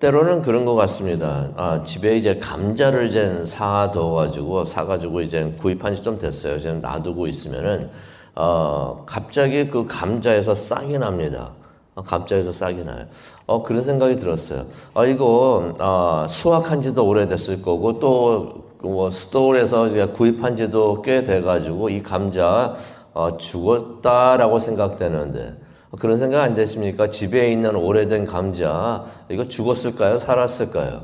때로는 그런 것 같습니다. 집에 이제 감자를 이제 사가지고 이제 구입한 지 좀 됐어요. 이제 놔두고 있으면은, 갑자기 그 감자에서 싹이 납니다. 감자에서 싹이 나요. 그런 생각이 들었어요. 이거, 수확한 지도 오래됐을 거고, 또, 뭐, 스토어에서 이제 구입한 지도 꽤 돼가지고, 이 감자, 죽었다라고 생각되는데, 그런 생각 안 되십니까? 집에 있는 오래된 감자, 이거 죽었을까요? 살았을까요?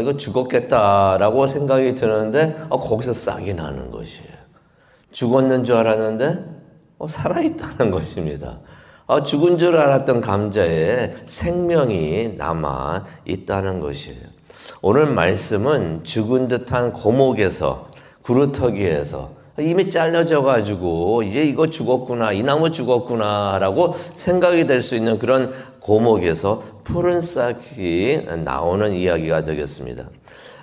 이거 죽었겠다라고 생각이 드는데, 거기서 싹이 나는 것이에요. 죽었는 줄 알았는데, 살아있다는 것입니다. 죽은 줄 알았던 감자에 생명이 남아 있다는 것이에요. 오늘 말씀은 죽은 듯한 고목에서, 구루터기에서 이미 잘려져 가지고 이제 이거 죽었구나, 이 나무 죽었구나 라고 생각이 될 수 있는 그런 고목에서 푸른 싹이 나오는 이야기가 되겠습니다.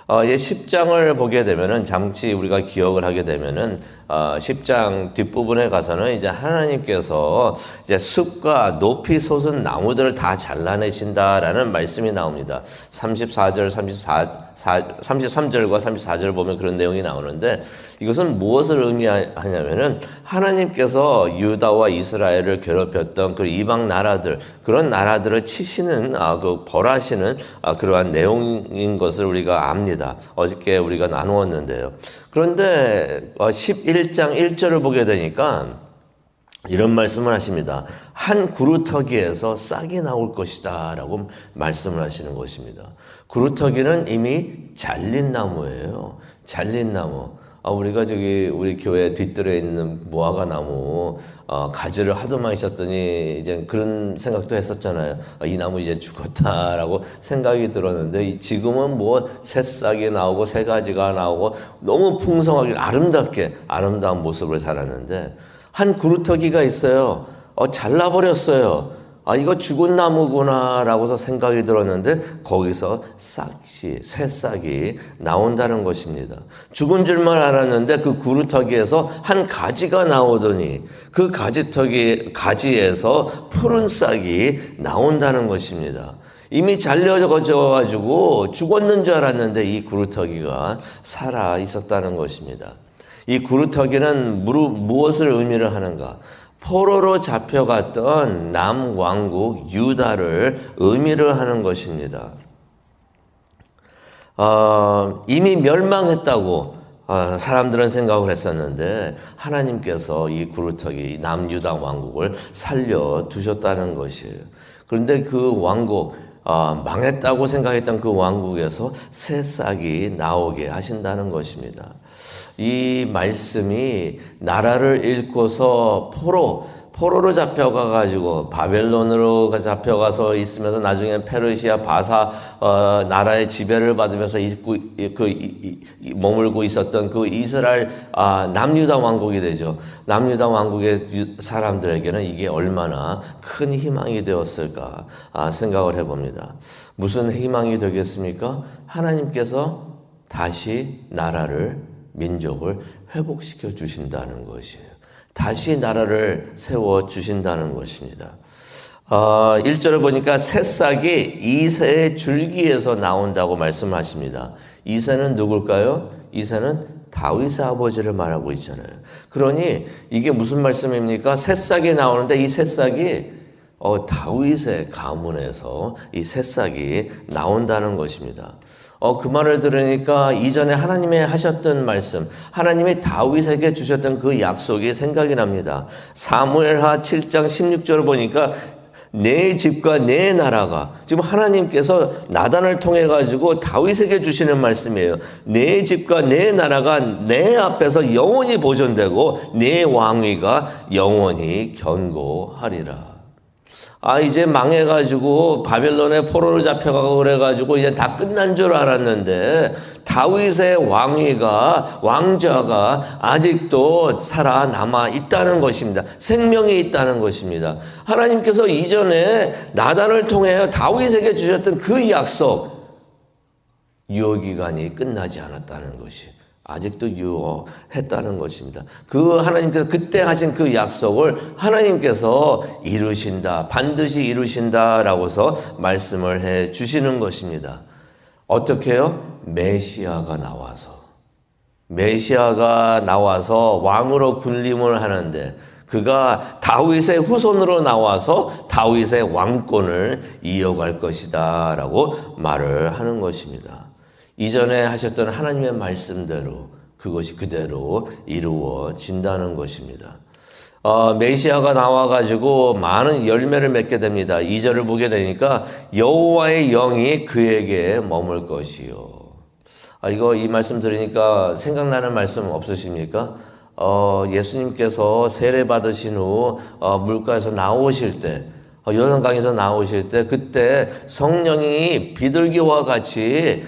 10장을 보게 되면은, 잠시 우리가 기억을 하게 되면은, 10장 뒷부분에 가서는 이제 하나님께서 이제 숲과 높이 솟은 나무들을 다 잘라내신다라는 말씀이 나옵니다. 33절과 34절 보면 그런 내용이 나오는데, 이것은 무엇을 의미하냐면은 하나님께서 유다와 이스라엘을 괴롭혔던 그 이방 나라들, 그런 나라들을 치시는, 벌하시는 그러한 내용인 것을 우리가 압니다. 어저께 우리가 나누었는데요. 그런데 11장 1절을 보게 되니까 이런 말씀을 하십니다. 한 구루터기에서 싹이 나올 것이다 라고 말씀을 하시는 것입니다. 구루터기는 이미 잘린 나무예요. 잘린 나무. 우리가 우리 교회 뒤뜰에 있는 무화과 나무, 가지를 하도 많이 쳤더니 이제 그런 생각도 했었잖아요. 이 나무 이제 죽었다라고 생각이 들었는데, 지금은 뭐 새싹이 나오고 새 가지가 나오고 너무 풍성하게 아름다운 모습을 자랐는데, 한 구루터기가 있어요. 잘라버렸어요. 이거 죽은 나무구나 라고서 생각이 들었는데, 거기서 새싹이 나온다는 것입니다. 죽은 줄만 알았는데 그 구루터기에서 한 가지가 나오더니 그 가지에서 푸른 싹이 나온다는 것입니다. 이미 잘려져가지고 죽었는 줄 알았는데 이 구루터기가 살아 있었다는 것입니다. 이 구루터기는 무엇을 의미를 하는가? 포로로 잡혀갔던 남왕국 유다를 의미를 하는 것입니다. 이미 멸망했다고 사람들은 생각을 했었는데, 하나님께서 이 구루터기 남유다 왕국을 살려두셨다는 것이에요. 그런데 그 왕국, 망했다고 생각했던 그 왕국에서 새싹이 나오게 하신다는 것입니다. 이 말씀이 나라를 잃고서 포로로 잡혀가가지고 바벨론으로 잡혀가서 있으면서 나중에 페르시아 바사 나라의 지배를 받으면서 머물고 있었던 그 이스라엘 남유다 왕국이 되죠. 남유다 왕국의 사람들에게는 이게 얼마나 큰 희망이 되었을까 생각을 해봅니다. 무슨 희망이 되겠습니까? 하나님께서 다시 민족을 회복시켜 주신다는 것이에요. 다시 나라를 세워주신다는 것입니다. 1절을 보니까 새싹이 이새의 줄기에서 나온다고 말씀하십니다. 이새는 누굴까요? 이새는 다윗의 아버지를 말하고 있잖아요. 그러니 이게 무슨 말씀입니까? 새싹이 나오는데 이 새싹이 다윗의 가문에서 이 새싹이 나온다는 것입니다. 그 말을 들으니까 이전에 하나님이 하셨던 말씀, 하나님이 다윗에게 주셨던 그 약속이 생각이 납니다. 사무엘하 7장 16절을 보니까 내 집과 내 나라가, 지금 하나님께서 나단을 통해 가지고 다윗에게 주시는 말씀이에요. 내 집과 내 나라가 내 앞에서 영원히 보존되고 내 왕위가 영원히 견고하리라. 이제 망해가지고 바벨론에 포로로 잡혀가고 그래가지고 이제 다 끝난 줄 알았는데, 다윗의 왕자가 아직도 살아남아 있다는 것입니다. 생명이 있다는 것입니다. 하나님께서 이전에 나단을 통해 다윗에게 주셨던 그 약속, 유효기간이 끝나지 않았다는 것이 아직도 유효했다는 것입니다. 그 하나님께서 그때 하신 그 약속을 하나님께서 이루신다, 반드시 이루신다라고서 말씀을 해 주시는 것입니다. 어떻게 해요? 메시아가 나와서 왕으로 군림을 하는데 그가 다윗의 후손으로 나와서 다윗의 왕권을 이어갈 것이다 라고 말을 하는 것입니다. 이전에 하셨던 하나님의 말씀대로 그것이 그대로 이루어진다는 것입니다. 메시아가 나와가지고 많은 열매를 맺게 됩니다. 2절을 보게 되니까 여호와의 영이 그에게 머물 것이요. 이 말씀 들으니까 생각나는 말씀 없으십니까? 예수님께서 세례 받으신 후 물가에서 나오실 때, 요단강에서 나오실 때 그때 성령이 비둘기와 같이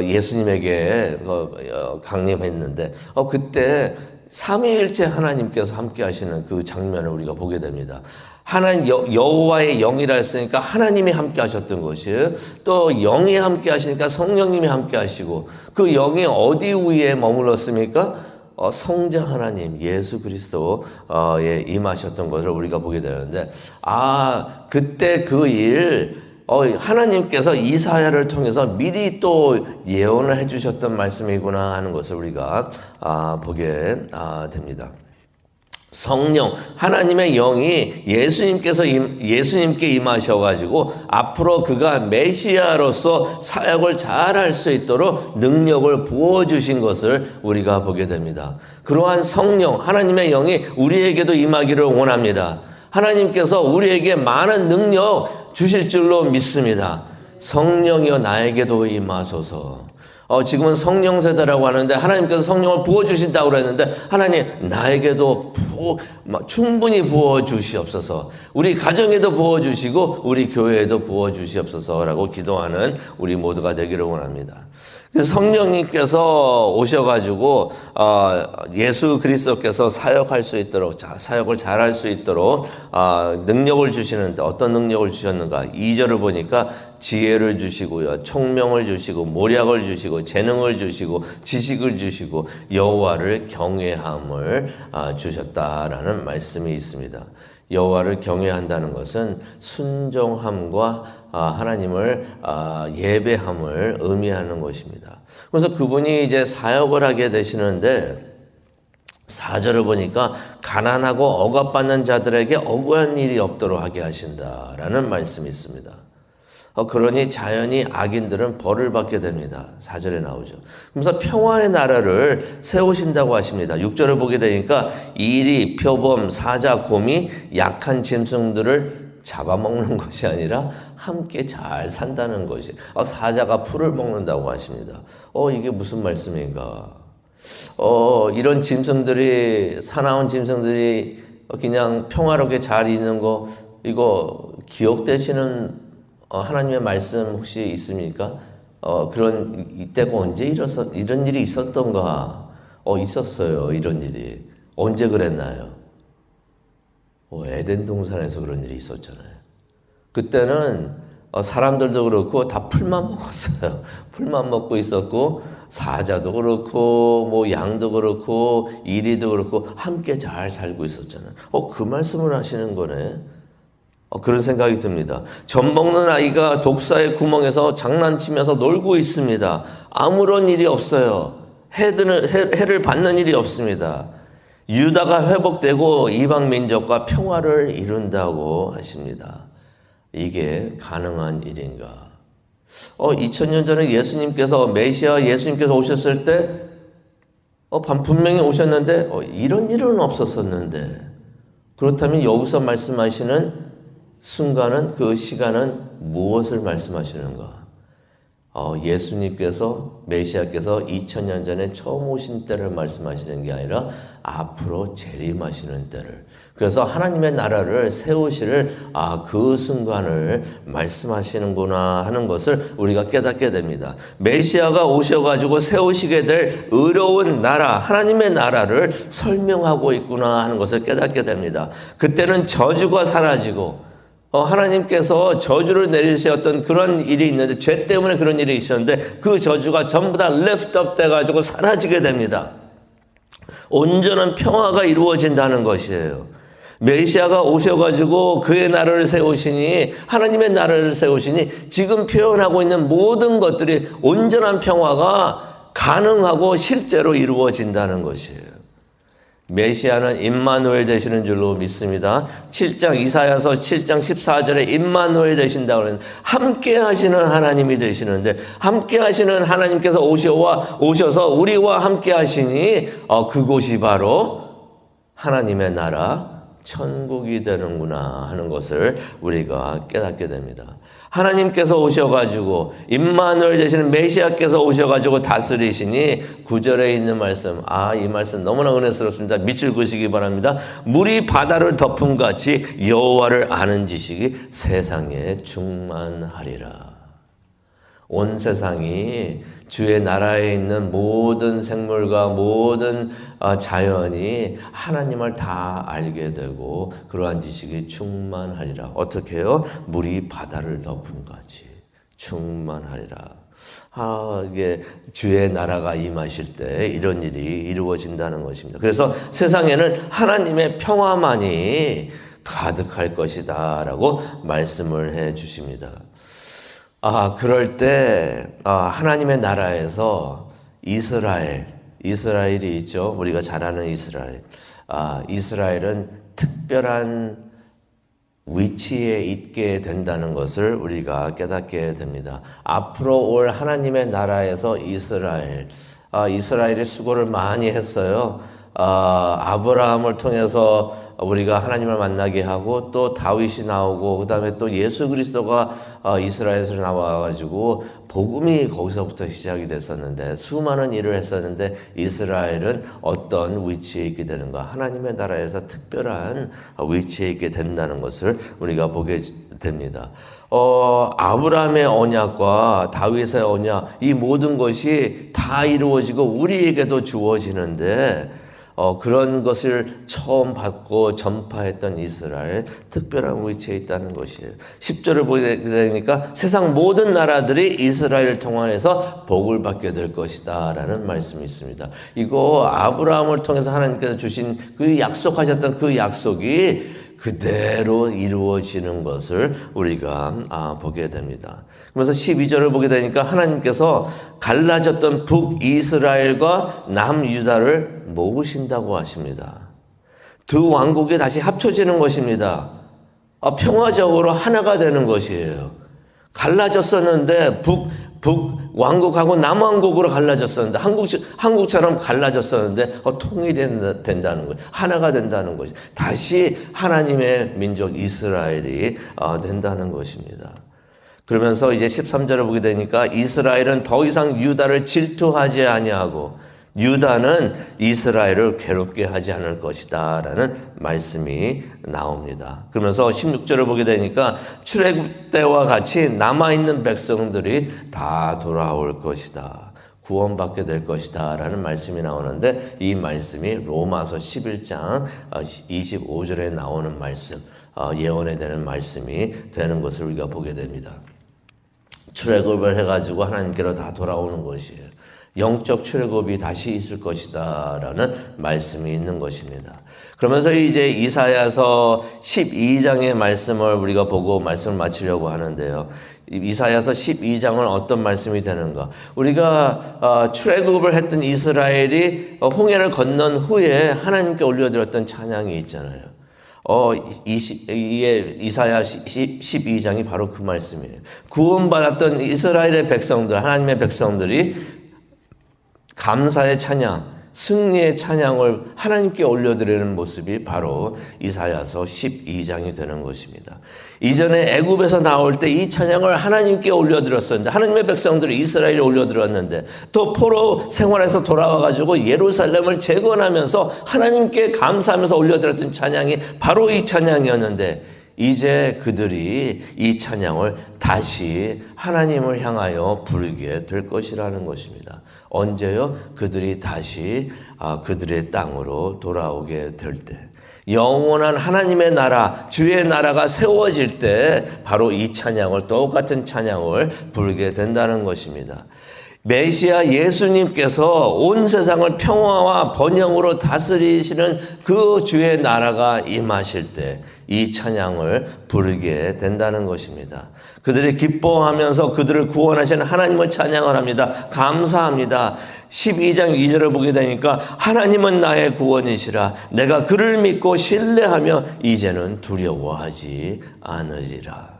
예수님에게 강림했는데 그때 삼위일체 하나님께서 함께 하시는 그 장면을 우리가 보게 됩니다. 하나님 여호와의 영이라 했으니까 하나님이 함께 하셨던 것이 또 영이 함께 하시니까 성령님이 함께 하시고 그 영이 어디 위에 머물렀습니까? 성자 하나님 예수 그리스도에 임하셨던 것을 우리가 보게 되는데 그때 그 일 하나님께서 이사야를 통해서 미리 또 예언을 해주셨던 말씀이구나 하는 것을 우리가 보게 됩니다. 성령 하나님의 영이 예수님께 임하셔가지고 앞으로 그가 메시아로서 사역을 잘할 수 있도록 능력을 부어주신 것을 우리가 보게 됩니다. 그러한 성령 하나님의 영이 우리에게도 임하기를 원합니다. 하나님께서 우리에게 많은 능력 주실 줄로 믿습니다. 성령이여 나에게도 임하소서. 지금은 성령 세대라고 하는데 하나님께서 성령을 부어주신다고 그랬는데 하나님 나에게도 충분히 부어주시옵소서. 우리 가정에도 부어주시고 우리 교회에도 부어주시옵소서라고 기도하는 우리 모두가 되기를 원합니다. 성령님께서 오셔가지고 예수 그리스도께서 사역할 수 있도록 사역을 잘할 수 있도록 능력을 주시는데 어떤 능력을 주셨는가? 2절을 보니까 지혜를 주시고요, 총명을 주시고 모략을 주시고 재능을 주시고 지식을 주시고 여호와를 경외함을 주셨다라는 말씀이 있습니다. 여호와를 경외한다는 것은 순종함과 하나님을 예배함을 의미하는 것입니다. 그래서 그분이 이제 사역을 하게 되시는데 4절을 보니까 가난하고 억압받는 자들에게 억울한 일이 없도록 하게 하신다라는 말씀이 있습니다. 그러니 자연히 악인들은 벌을 받게 됩니다. 4절에 나오죠. 그래서 평화의 나라를 세우신다고 하십니다. 6절을 보게 되니까 이리, 표범, 사자, 곰이 약한 짐승들을 잡아먹는 것이 아니라 함께 잘 산다는 것이. 사자가 풀을 먹는다고 하십니다. 이게 무슨 말씀인가? 이런 짐승들이, 사나운 짐승들이 그냥 평화롭게 잘 있는 거, 이거 기억되시는 하나님의 말씀 혹시 있습니까? 그런 이때가 언제 이런 일이 있었던가? 있었어요. 이런 일이. 언제 그랬나요? 에덴 동산에서 그런 일이 있었잖아요. 그때는 사람들도 그렇고 다 풀만 먹었어요. 풀만 먹고 있었고 사자도 그렇고 뭐 양도 그렇고 이리도 그렇고 함께 잘 살고 있었잖아요. 그 말씀을 하시는 거네. 그런 생각이 듭니다. 젖 먹는 아이가 독사의 구멍에서 장난치면서 놀고 있습니다. 아무런 일이 없어요. 해를 받는 일이 없습니다. 유다가 회복되고 이방 민족과 평화를 이룬다고 하십니다. 이게 가능한 일인가? 2000년 전에 메시아 예수님께서 오셨을 때 분명히 오셨는데 이런 일은 없었었는데 그렇다면 여기서 말씀하시는 순간은 그 시간은 무엇을 말씀하시는가? 예수님께서 메시아께서 2000년 전에 처음 오신 때를 말씀하시는 게 아니라 앞으로 재림하시는 때를, 그래서 하나님의 나라를 세우실 그 순간을 말씀하시는구나 하는 것을 우리가 깨닫게 됩니다. 메시아가 오셔가지고 세우시게 될 의로운 나라, 하나님의 나라를 설명하고 있구나 하는 것을 깨닫게 됩니다. 그때는 저주가 사라지고 하나님께서 저주를 내리셨던 그런 일이 있는데, 죄 때문에 그런 일이 있었는데 그 저주가 전부 다 lift up 돼가지고 사라지게 됩니다. 온전한 평화가 이루어진다는 것이에요. 메시아가 오셔가지고 그의 나라를 세우시니, 하나님의 나라를 세우시니 지금 표현하고 있는 모든 것들이 온전한 평화가 가능하고 실제로 이루어진다는 것이에요. 메시아는 임마누엘 되시는 줄로 믿습니다. 7장 이사야서 7장 14절에 임마누엘 되신다고 하는데, 함께 하시는 하나님이 되시는데, 함께 하시는 하나님께서 오셔서 우리와 함께 하시니 그곳이 바로 하나님의 나라 천국이 되는구나 하는 것을 우리가 깨닫게 됩니다. 하나님께서 오셔가지고 임마누엘 되시는 메시아께서 오셔가지고 다스리시니, 9절에 있는 말씀, 이 말씀 너무나 은혜스럽습니다. 밑줄 그시기 바랍니다. 물이 바다를 덮음 같이 여호와를 아는 지식이 세상에 충만하리라. 온 세상이 주의 나라에 있는 모든 생물과 모든 자연이 하나님을 다 알게 되고 그러한 지식이 충만하리라. 어떻게 해요? 물이 바다를 덮은 같이 충만하리라. 이게 주의 나라가 임하실 때 이런 일이 이루어진다는 것입니다. 그래서 세상에는 하나님의 평화만이 가득할 것이다 라고 말씀을 해 주십니다. 그럴 때 하나님의 나라에서 이스라엘이 있죠. 우리가 잘 아는 이스라엘. 이스라엘은 특별한 위치에 있게 된다는 것을 우리가 깨닫게 됩니다. 앞으로 올 하나님의 나라에서 이스라엘이 수고를 많이 했어요. 아브라함을 통해서 우리가 하나님을 만나게 하고, 또 다윗이 나오고, 그 다음에 또 예수 그리스도가 이스라엘에서 나와가지고 복음이 거기서부터 시작이 됐었는데, 수많은 일을 했었는데, 이스라엘은 어떤 위치에 있게 되는가? 하나님의 나라에서 특별한 위치에 있게 된다는 것을 우리가 보게 됩니다. 아브라함의 언약과 다윗의 언약, 이 모든 것이 다 이루어지고 우리에게도 주어지는데, 그런 것을 처음 받고 전파했던 이스라엘, 특별한 위치에 있다는 것이에요. 10절을 보게 되니까 세상 모든 나라들이 이스라엘을 통해서 복을 받게 될 것이다 라는 말씀이 있습니다. 이거 아브라함을 통해서 하나님께서 주신 그 약속하셨던 그 약속이 그대로 이루어지는 것을 우리가 보게 됩니다. 그래서 12절을 보게 되니까 하나님께서 갈라졌던 북이스라엘과 남유다를 모으신다고 하십니다. 두 왕국이 다시 합쳐지는 것입니다. 평화적으로 하나가 되는 것이에요. 갈라졌었는데 북왕국하고 남왕국으로 갈라졌었는데, 한국처럼 갈라졌었는데 통일된다는 것, 하나가 된다는 것이, 다시 하나님의 민족 이스라엘이 된다는 것입니다. 그러면서 이제 13절을 보게 되니까 이스라엘은 더 이상 유다를 질투하지 아니하고 유다는 이스라엘을 괴롭게 하지 않을 것이다 라는 말씀이 나옵니다. 그러면서 16절을 보게 되니까 출애굽 때와 같이 남아있는 백성들이 다 돌아올 것이다, 구원받게 될 것이다 라는 말씀이 나오는데, 이 말씀이 로마서 11장 25절에 나오는 말씀, 예언에 되는 말씀이 되는 것을 우리가 보게 됩니다. 출애굽을 해가지고 하나님께로 다 돌아오는 것이에요. 영적 출애굽이 다시 있을 것이다 라는 말씀이 있는 것입니다. 그러면서 이제 이사야서 12장의 말씀을 우리가 보고 말씀을 마치려고 하는데요. 이사야서 12장은 어떤 말씀이 되는가? 우리가 출애굽을 했던 이스라엘이 홍해를 건넌 후에 하나님께 올려드렸던 찬양이 있잖아요. 이게 이사야 12장이 바로 그 말씀이에요. 구원받았던 이스라엘의 백성들, 하나님의 백성들이 감사의 찬양, 승리의 찬양을 하나님께 올려드리는 모습이 바로 이사야서 12장이 되는 것입니다. 이전에 애굽에서 나올 때 이 찬양을 하나님께 올려드렸었는데, 하나님의 백성들이 이스라엘에 올려드렸는데, 또 포로 생활에서 돌아와가지고 예루살렘을 재건하면서 하나님께 감사하면서 올려드렸던 찬양이 바로 이 찬양이었는데, 이제 그들이 이 찬양을 다시 하나님을 향하여 부르게 될 것이라는 것입니다. 언제요? 그들이 다시 그들의 땅으로 돌아오게 될 때. 영원한 하나님의 나라, 주의 나라가 세워질 때 바로 이 찬양을, 똑같은 찬양을 부르게 된다는 것입니다. 메시아 예수님께서 온 세상을 평화와 번영으로 다스리시는 그 주의 나라가 임하실 때 이 찬양을 부르게 된다는 것입니다. 그들이 기뻐하면서 그들을 구원하신 하나님을 찬양을 합니다. 감사합니다. 12장 2절을 보게 되니까 하나님은 나의 구원이시라. 내가 그를 믿고 신뢰하며 이제는 두려워하지 않으리라.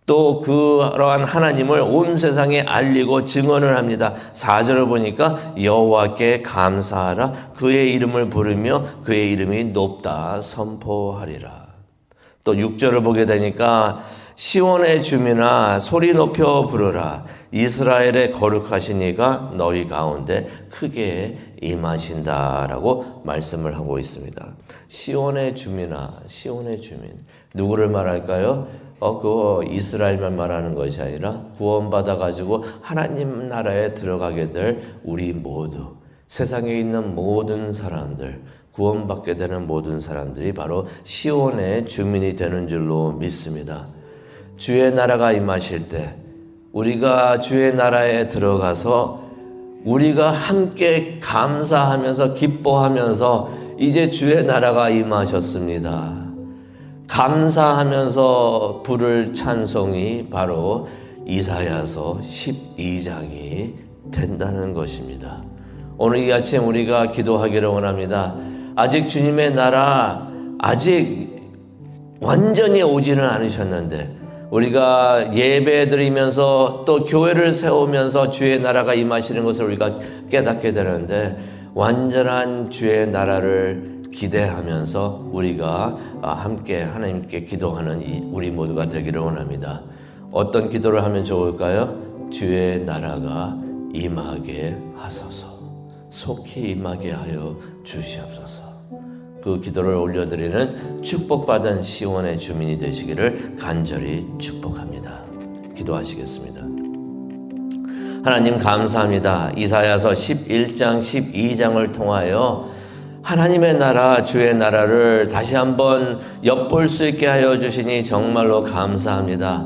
또 그러한 하나님을 온 세상에 알리고 증언을 합니다. 4절을 보니까 여호와께 감사하라. 그의 이름을 부르며 그의 이름이 높다 선포하리라. 또 6절을 보게 되니까 시온의 주민아 소리 높여 부르라. 이스라엘의 거룩하신 이가 너희 가운데 크게 임하신다라고 말씀을 하고 있습니다. 시온의 주민아, 시온의 주민. 누구를 말할까요? 그거 이스라엘만 말하는 것이 아니라 구원받아가지고 하나님 나라에 들어가게 될 우리 모두, 세상에 있는 모든 사람들, 구원받게 되는 모든 사람들이 바로 시온의 주민이 되는 줄로 믿습니다. 주의 나라가 임하실 때 우리가 주의 나라에 들어가서 우리가 함께 감사하면서 기뻐하면서 이제 주의 나라가 임하셨습니다. 감사하면서 부를 찬송이 바로 이사야서 12장이 된다는 것입니다. 오늘 이 아침 우리가 기도하기를 원합니다. 아직 주님의 나라 아직 완전히 오지는 않으셨는데 우리가 예배 드리면서 또 교회를 세우면서 주의 나라가 임하시는 것을 우리가 깨닫게 되는데 완전한 주의 나라를 기대하면서 우리가 함께 하나님께 기도하는 우리 모두가 되기를 원합니다. 어떤 기도를 하면 좋을까요? 주의 나라가 임하게 하소서. 속히 임하게 하여 주시옵소서. 그 기도를 올려드리는 축복받은 시온의 주민이 되시기를 간절히 축복합니다. 기도하시겠습니다. 하나님 감사합니다. 이사야서 11장 12장을 통하여 하나님의 나라 주의 나라를 다시 한번 엿볼 수 있게 하여 주시니 정말로 감사합니다.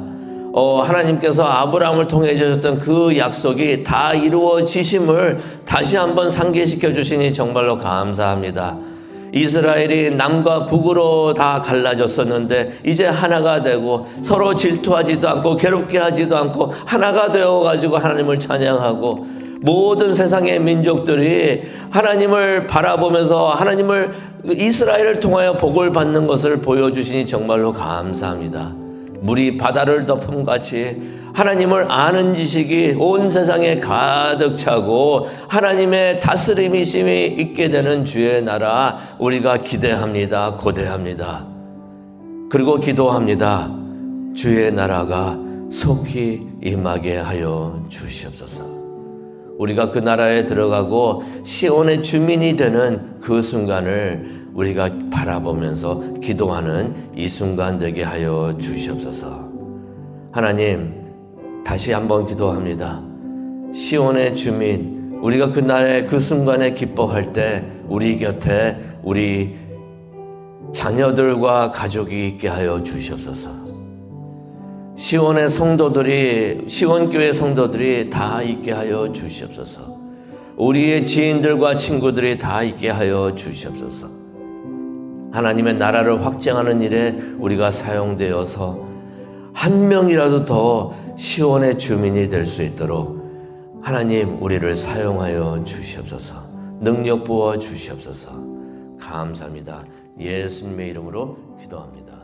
하나님께서 아브라함을 통해 주셨던 그 약속이 다 이루어지심을 다시 한번 상기시켜 주시니 정말로 감사합니다. 이스라엘이 남과 북으로 다 갈라졌었는데 이제 하나가 되고 서로 질투하지도 않고 괴롭게 하지도 않고 하나가 되어가지고 하나님을 찬양하고 모든 세상의 민족들이 하나님을 바라보면서 하나님을 이스라엘을 통하여 복을 받는 것을 보여주시니 정말로 감사합니다. 물이 바다를 덮음같이 하나님을 아는 지식이 온 세상에 가득 차고 하나님의 다스림이심이 있게 되는 주의 나라 우리가 기대합니다. 고대합니다. 그리고 기도합니다. 주의 나라가 속히 임하게 하여 주시옵소서. 우리가 그 나라에 들어가고 시온의 주민이 되는 그 순간을 우리가 바라보면서 기도하는 이 순간 되게 하여 주시옵소서. 하나님 다시 한번 기도합니다. 시온의 주민, 우리가 그 날에 그 순간에 기뻐할 때 우리 곁에 우리 자녀들과 가족이 있게 하여 주시옵소서. 시온의 성도들이, 시온교회 성도들이 다 있게 하여 주시옵소서. 우리의 지인들과 친구들이 다 있게 하여 주시옵소서. 하나님의 나라를 확장하는 일에 우리가 사용되어서 한 명이라도 더 시온의 주민이 될 수 있도록 하나님 우리를 사용하여 주시옵소서. 능력 부어 주시옵소서. 감사합니다. 예수님의 이름으로 기도합니다.